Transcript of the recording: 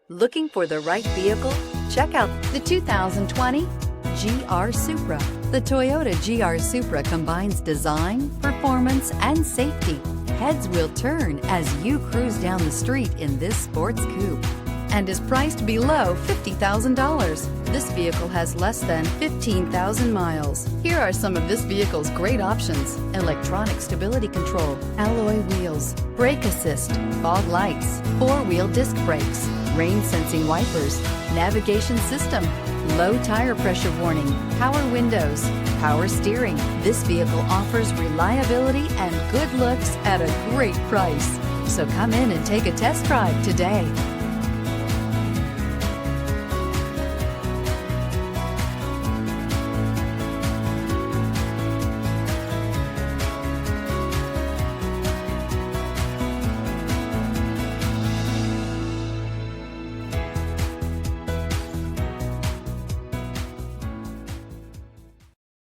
Looking for the right vehicle? Check out the 2020 GR Supra. The Toyota GR Supra combines design, performance, and safety. Heads will turn as you cruise down the street in this sports coupe and is priced below $50,000. This vehicle has less than 15,000 miles. Here are some of this vehicle's great options: electronic stability control, alloy wheels, brake assist, fog lights, four-wheel disc brakes, rain sensing wipers, navigation system, low tire pressure warning, power windows, power steering. This vehicle offers reliability and good looks at a great price. So come in and take a test drive today.